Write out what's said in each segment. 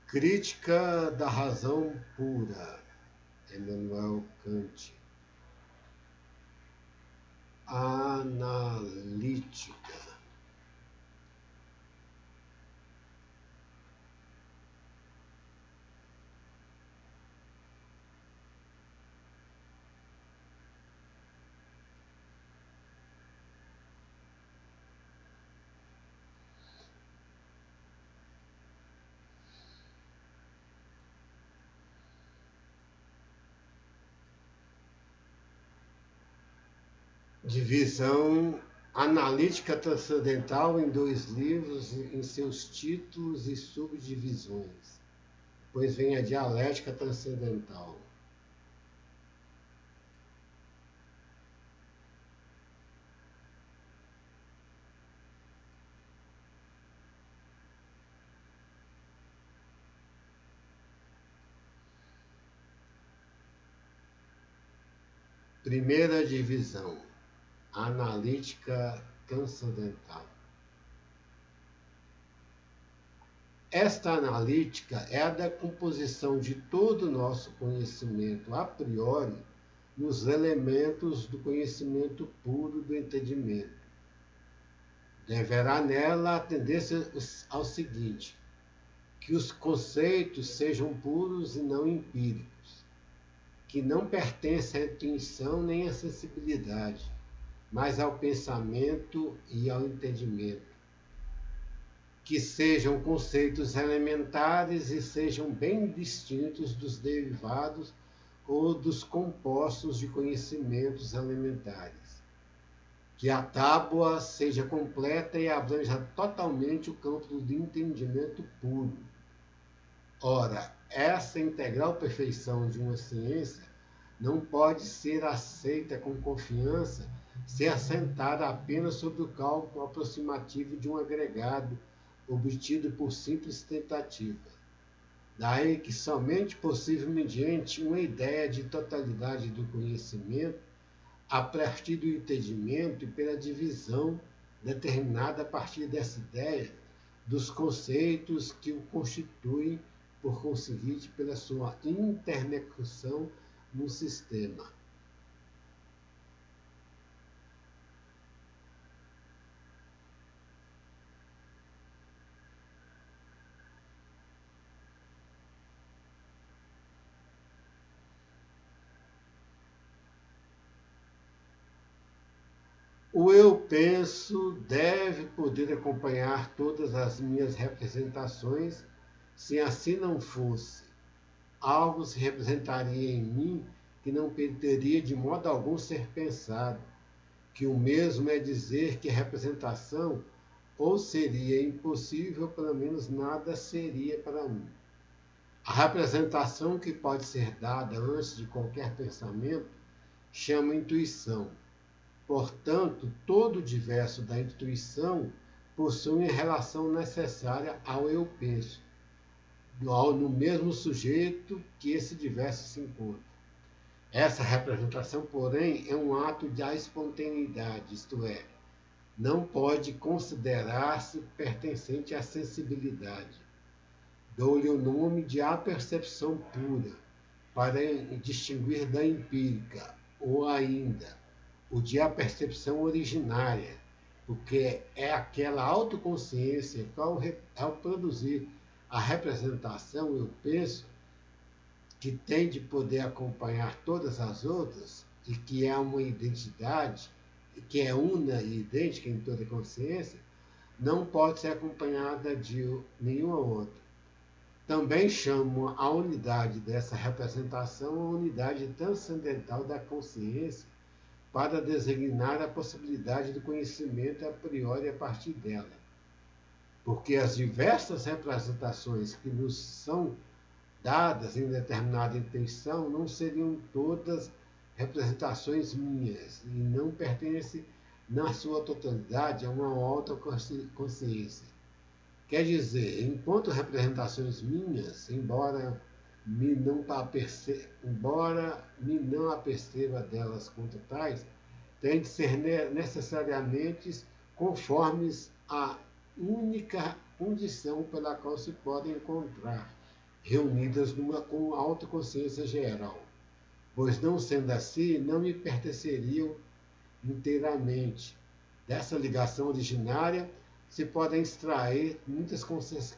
Crítica da razão pura, Immanuel Kant. Analítica. Divisão analítica transcendental em 2 livros em seus títulos e subdivisões. Depois vem a dialética transcendental. Primeira divisão, analítica transcendental. Esta analítica é a decomposição de todo o nosso conhecimento a priori nos elementos do conhecimento puro do entendimento. Deverá nela atender-se ao seguinte: que os conceitos sejam puros e não empíricos, que não pertencem à intuição nem à sensibilidade, mas ao pensamento e ao entendimento, que sejam conceitos elementares e sejam bem distintos dos derivados ou dos compostos de conhecimentos elementares, que a tábua seja completa e abranja totalmente o campo do entendimento puro. Ora, essa integral perfeição de uma ciência não pode ser aceita com confiança se assentada apenas sobre o cálculo aproximativo de um agregado obtido por simples tentativa. Daí que somente possível mediante uma ideia de totalidade do conhecimento, a partir do entendimento e pela divisão determinada a partir dessa ideia dos conceitos que o constituem, por conseguinte, pela sua interlocução no sistema. O eu penso deve poder acompanhar todas as minhas representações. Se assim não fosse, algo se representaria em mim que não poderia de modo algum ser pensado, que o mesmo é dizer que a representação ou seria impossível, pelo menos nada seria para mim. A representação que pode ser dada antes de qualquer pensamento chama intuição. Portanto, todo o diverso da intuição possui a relação necessária ao eu penso, no mesmo sujeito que esse diverso se encontra. Essa representação, porém, é um ato da espontaneidade, isto é, não pode considerar-se pertencente à sensibilidade. Dou-lhe o nome de apercepção pura, para distinguir da empírica, ou ainda, o de apercepção originária, porque é aquela autoconsciência que, ao produzir a representação, eu penso, que tem de poder acompanhar todas as outras, e que é uma identidade, que é una e idêntica em toda consciência, não pode ser acompanhada de nenhuma outra. Também chamo a unidade dessa representação a unidade transcendental da consciência, para designar a possibilidade do conhecimento a priori a partir dela. Porque as diversas representações que nos são dadas em determinada intenção não seriam todas representações minhas e não pertencem, na sua totalidade, a uma outra consciência. Quer dizer, enquanto representações minhas, embora me não aperceba delas quanto tais, têm de ser necessariamente conformes à única condição pela qual se podem encontrar, reunidas numa com autoconsciência geral, pois não sendo assim, não me pertenceriam inteiramente. Dessa ligação originária se podem extrair muitas consequências.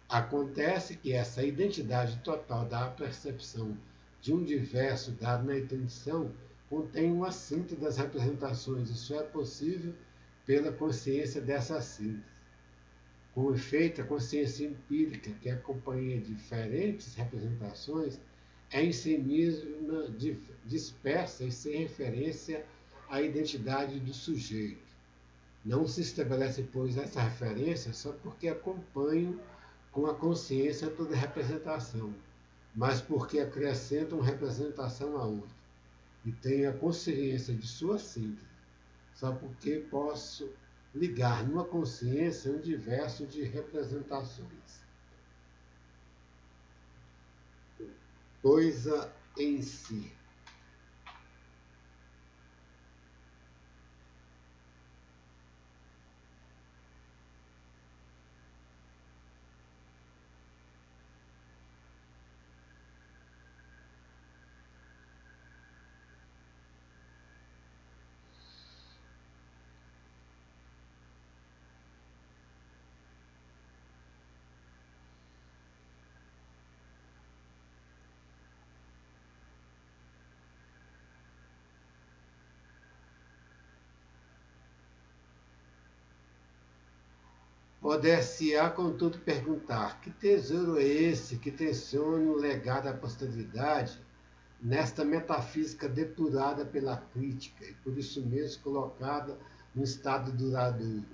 Acontece que essa identidade total da percepção de um diverso dado na intenção contém uma síntese das representações e só é possível pela consciência dessa síntese. Com efeito, a consciência empírica, que acompanha diferentes representações, é em si mesma dispersa e sem referência à identidade do sujeito. Não se estabelece, pois, essa referência só porque acompanham com a consciência toda representação, mas porque acrescentam representação a outra, e tenho a consciência de sua síntese, só porque posso ligar numa consciência um diverso de representações. Coisa em si. Poder-se-á, contudo, perguntar: que tesouro é esse que tenciono legar à posteridade nesta metafísica depurada pela crítica e por isso mesmo colocada num estado duradouro?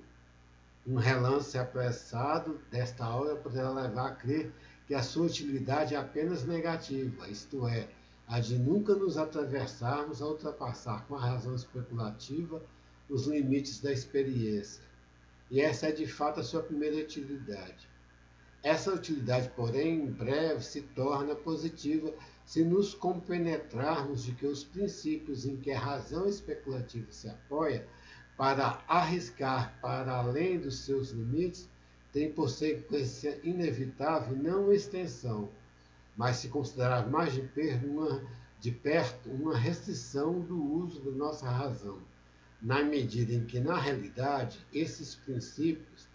Um relance apressado desta obra poderá levar a crer que a sua utilidade é apenas negativa, isto é, a de nunca nos atravessarmos a ultrapassar com a razão especulativa os limites da experiência. E essa é de fato a sua primeira utilidade. Essa utilidade, porém, em breve se torna positiva se nos compenetrarmos de que os princípios em que a razão especulativa se apoia para arriscar para além dos seus limites têm por consequência inevitável não extensão, mas se considerar mais de perto uma restrição do uso da nossa razão, na medida em que, na realidade, esses princípios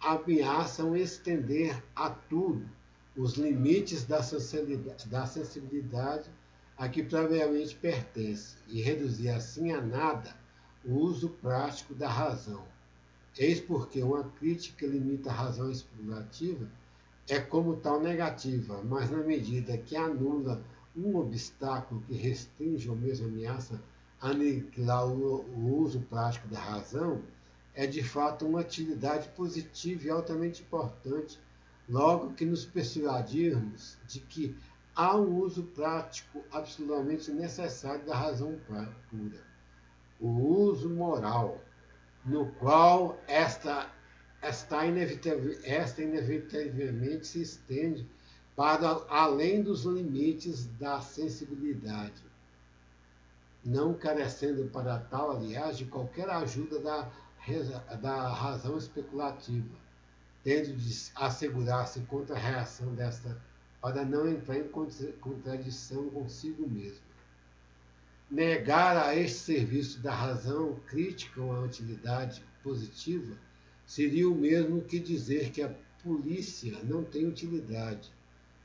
ameaçam estender a tudo os limites da sensibilidade a que previamente pertence e reduzir assim a nada o uso prático da razão. Eis porque uma crítica limita a razão especulativa é como tal negativa, mas na medida que anula um obstáculo que restringe ou mesmo ameaça aniquilar o uso prático da razão, é de fato uma atividade positiva e altamente importante, logo que nos persuadirmos de que há um uso prático absolutamente necessário da razão pura, o uso moral, no qual esta inevitavelmente se estende para além dos limites da sensibilidade, não carecendo para tal, aliás, de qualquer ajuda da razão especulativa, tendo de assegurar-se contra a reação desta para não entrar em contradição consigo mesmo. Negar a este serviço da razão crítica uma utilidade positiva seria o mesmo que dizer que a polícia não tem utilidade,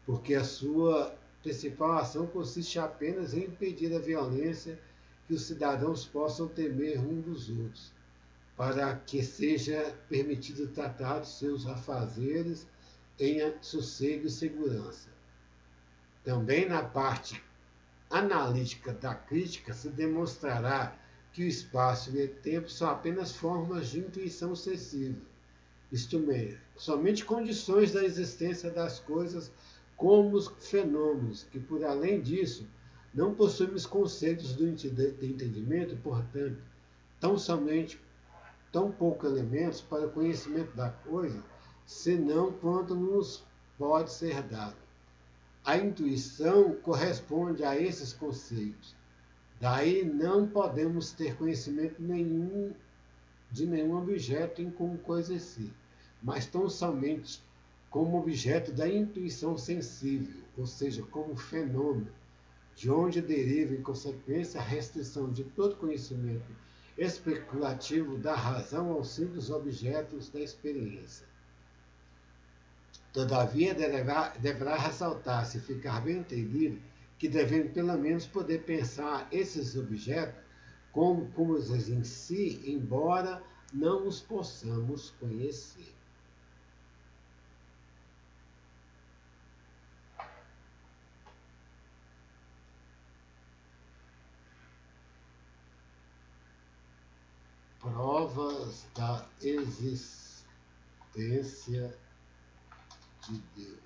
porque a sua principal ação consiste apenas em impedir a violência que os cidadãos possam temer uns dos outros, para que seja permitido tratar de seus afazeres em sossego e segurança. Também na parte analítica da crítica se demonstrará que o espaço e o tempo são apenas formas de intuição sensível, isto mesmo, somente condições da existência das coisas como os fenômenos, que por além disso não possuem os conceitos do entendimento, portanto, tão pouco elementos para o conhecimento da coisa, senão quanto nos pode ser dado. A intuição corresponde a esses conceitos. Daí não podemos ter conhecimento de nenhum objeto como coisa em si, mas tão somente como objeto da intuição sensível, ou seja, como fenômeno, de onde deriva, em consequência, a restrição de todo conhecimento especulativo da razão aos simples objetos da experiência. Todavia, deverá ressaltar-se e ficar bem entendido que devemos pelo menos poder pensar esses objetos como coisas em si, embora não os possamos conhecer. Provas da existência de Deus.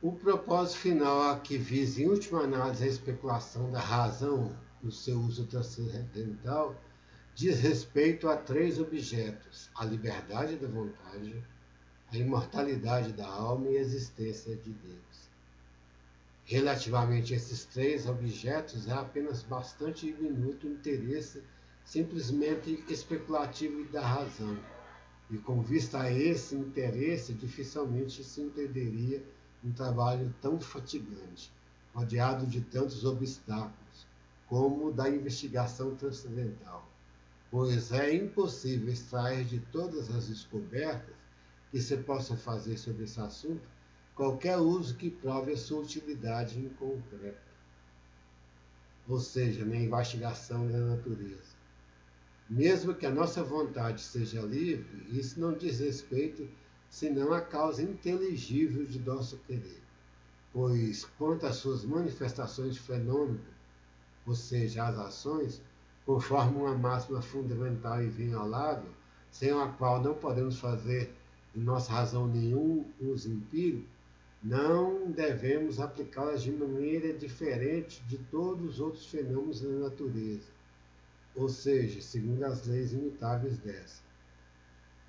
O propósito final a que visa, em última análise, a especulação da razão no seu uso transcendental, diz respeito a três objetos: a liberdade da vontade, a imortalidade da alma e a existência de Deus. Relativamente a esses três objetos, há apenas bastante diminuto interesse simplesmente especulativo da razão, e com vista a esse interesse, dificilmente se entenderia um trabalho tão fatigante, rodeado de tantos obstáculos, como o da investigação transcendental, pois é impossível extrair de todas as descobertas que se possam fazer sobre esse assunto qualquer uso que prove a sua utilidade em concreto, ou seja, na investigação da natureza. Mesmo que a nossa vontade seja livre, isso não diz respeito senão à causa inteligível de nosso querer, pois quanto às suas manifestações fenômeno, ou seja, as ações, conforme uma máxima fundamental e inviolável, sem a qual não podemos fazer de nossa razão nenhum uso empírico, não devemos aplicá-las de maneira diferente de todos os outros fenômenos da natureza, ou seja, segundo as leis imutáveis dessa.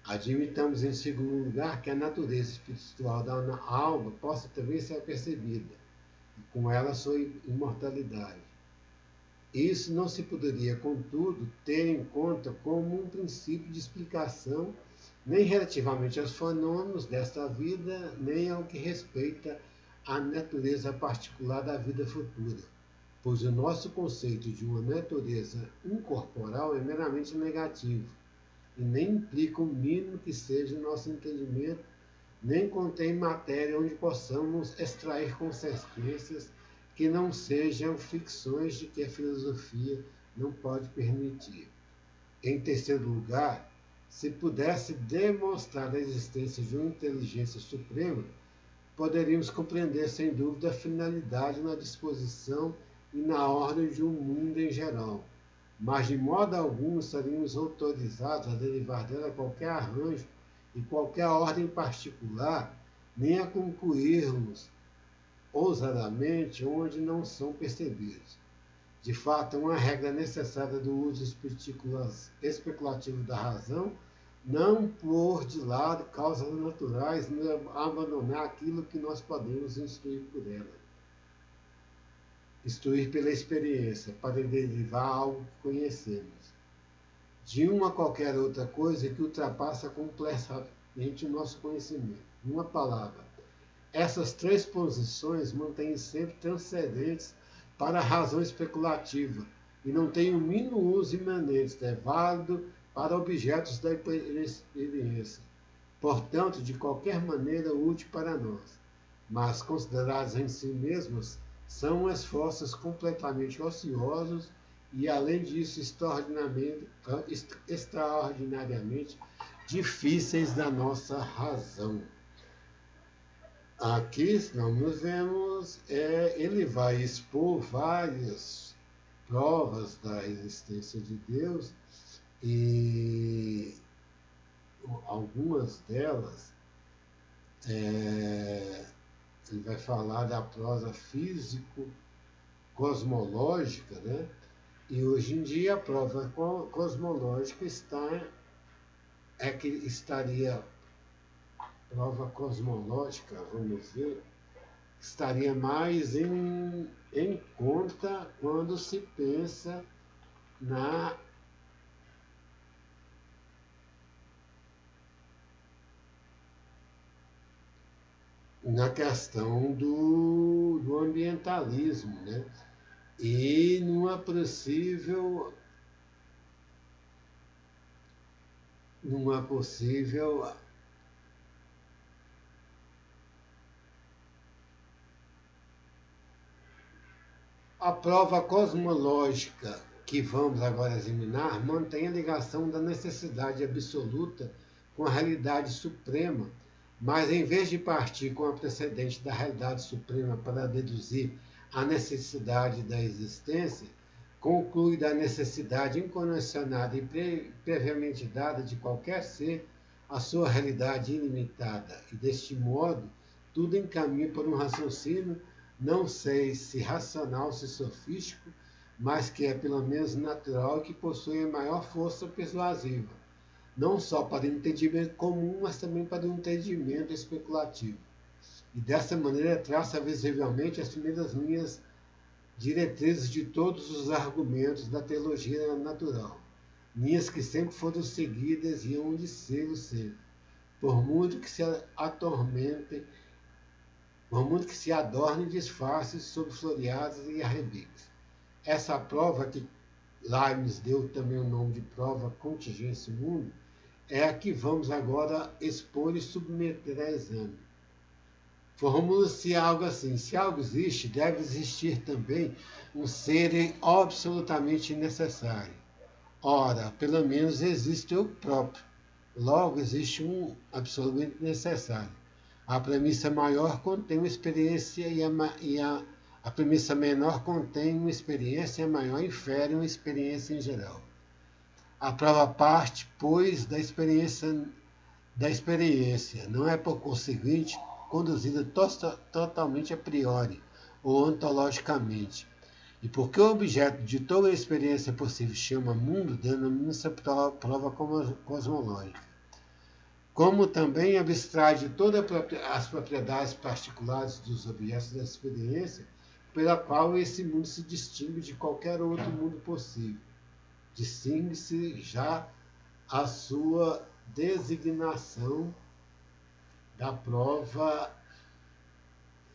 Admitamos, em segundo lugar, que a natureza espiritual da alma possa também ser percebida, e com ela sua imortalidade. Isso não se poderia, contudo, ter em conta como um princípio de explicação, nem relativamente aos fenômenos desta vida, nem ao que respeita à natureza particular da vida futura, pois o nosso conceito de uma natureza incorporal é meramente negativo, e nem implica o mínimo que seja o nosso entendimento, nem contém matéria onde possamos extrair consequências que não sejam ficções de que a filosofia não pode permitir. Em terceiro lugar, se pudesse demonstrar a existência de uma inteligência suprema, poderíamos compreender sem dúvida a finalidade na disposição e na ordem de um mundo em geral, mas de modo algum estaríamos autorizados a derivar dela qualquer arranjo e qualquer ordem particular, nem a concluirmos ousadamente onde não são percebidos. De fato, é uma regra necessária do uso especulativo da razão, não pôr de lado causas naturais, nem abandonar aquilo que nós podemos instruir por ela. Instruir pela experiência, para derivar algo que conhecemos, de uma qualquer outra coisa que ultrapassa completamente o nosso conhecimento. Uma palavra, Essas três posições mantêm sempre transcendentes para a razão especulativa e não têm o mínimo uso imanente, é válido para objetos da experiência, portanto, de qualquer maneira útil para nós, mas consideradas em si mesmas, são esforços completamente ociosos e, além disso, extraordinariamente difíceis da nossa razão. Aqui nós vemos, ele vai expor várias provas da existência de Deus e algumas delas ele vai falar da prosa físico-cosmológica, né? E hoje em dia a prova cosmológica prova cosmológica, vamos ver, estaria mais em conta quando se pensa na questão do ambientalismo, né? E numa possível a prova cosmológica que vamos agora examinar mantém a ligação da necessidade absoluta com a realidade suprema, mas em vez de partir com a precedente da realidade suprema para deduzir a necessidade da existência, conclui da necessidade incondicionada e previamente dada de qualquer ser a sua realidade ilimitada, e deste modo tudo encaminha por um raciocínio, não sei se racional, se sofístico, mas que é pelo menos natural e que possui a maior força persuasiva, não só para o entendimento comum, mas também para o entendimento especulativo. E dessa maneira traça visivelmente as primeiras linhas diretrizes de todos os argumentos da teologia natural, linhas que sempre foram seguidas e hão de ser sempre, por muito que se atormentem, por muito que se adornem disfarces sob floreados e arrebiques. Essa prova, que Leibniz deu também o nome de prova contingência mundo, é a que vamos agora expor e submeter a exame. Formula-se algo assim: se algo existe, deve existir também um ser absolutamente necessário. Ora, pelo menos existe o próprio. Logo, existe um absolutamente necessário. A premissa maior contém uma experiência a premissa menor contém uma experiência e a maior infere uma experiência em geral. A prova parte, pois, da experiência, não é, por conseguinte, conduzida totalmente a priori ou ontologicamente. E porque o objeto de toda a experiência possível chama mundo, denomina-se prova cosmológica. Como também abstrai de todas as propriedades particulares dos objetos da experiência, pela qual esse mundo se distingue de qualquer outro mundo possível. Distingue-se já a sua designação da prova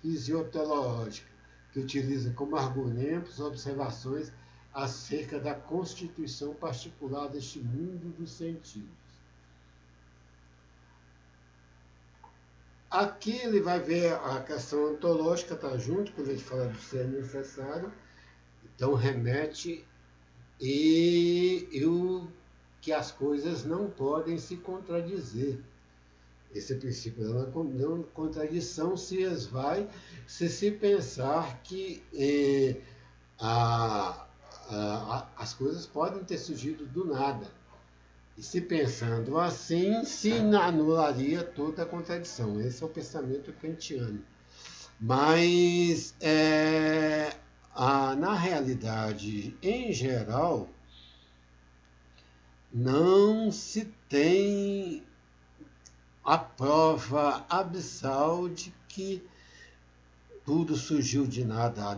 fisiológica, que utiliza como argumentos observações acerca da constituição particular deste mundo dos sentidos. Aqui ele vai ver a questão ontológica, está junto, quando a gente fala do ser necessário, então remete que as coisas não podem se contradizer. Esse princípio da não contradição se esvai se pensar que as coisas podem ter surgido do nada. E se pensando assim, se anularia toda a contradição. Esse é o pensamento kantiano. Mas, na realidade, em geral, não se tem a prova abissal de que tudo surgiu de nada.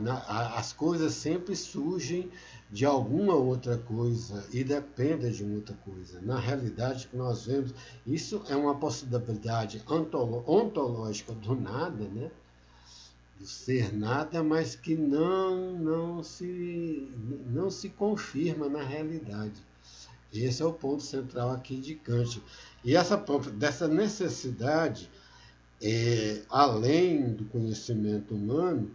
As coisas sempre surgem de alguma outra coisa e dependa de uma outra coisa. Na realidade que nós vemos, isso é uma possibilidade ontológica do nada, né? Do ser nada, mas que não se confirma na realidade. Esse é o ponto central aqui de Kant. E dessa necessidade, além do conhecimento humano,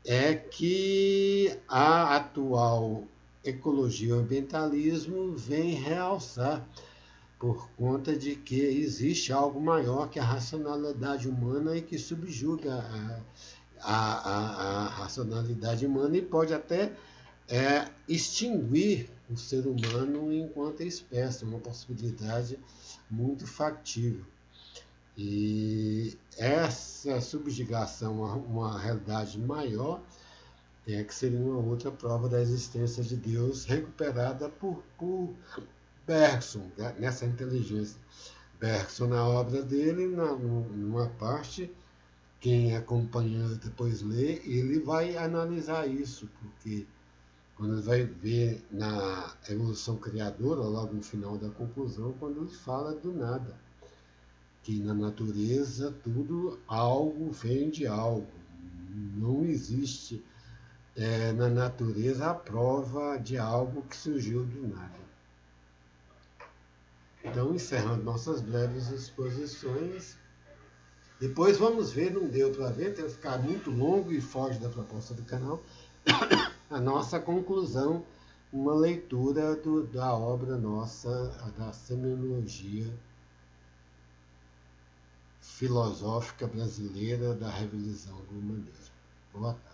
é que a atual ecologia e o ambientalismo vem realçar, por conta de que existe algo maior que a racionalidade humana e que subjuga a racionalidade humana e pode até extinguir o ser humano enquanto espécie, uma possibilidade muito factível. E essa subjugação a uma realidade maior que seria uma outra prova da existência de Deus recuperada por Bergson, nessa inteligência. Bergson, na obra dele, numa parte, quem acompanha depois lê, ele vai analisar isso, porque quando ele vai ver na evolução criadora, logo no final da conclusão, quando ele fala do nada, que na natureza tudo, algo vem de algo. Não existe na natureza a prova de algo que surgiu do nada. Então, encerrando nossas breves exposições, depois vamos ver, não deu para ver, tem que ficar muito longo e foge da proposta do canal, a nossa conclusão, uma leitura da obra nossa, da semiologia filosófica brasileira da revisão do humanismo. Boa tarde.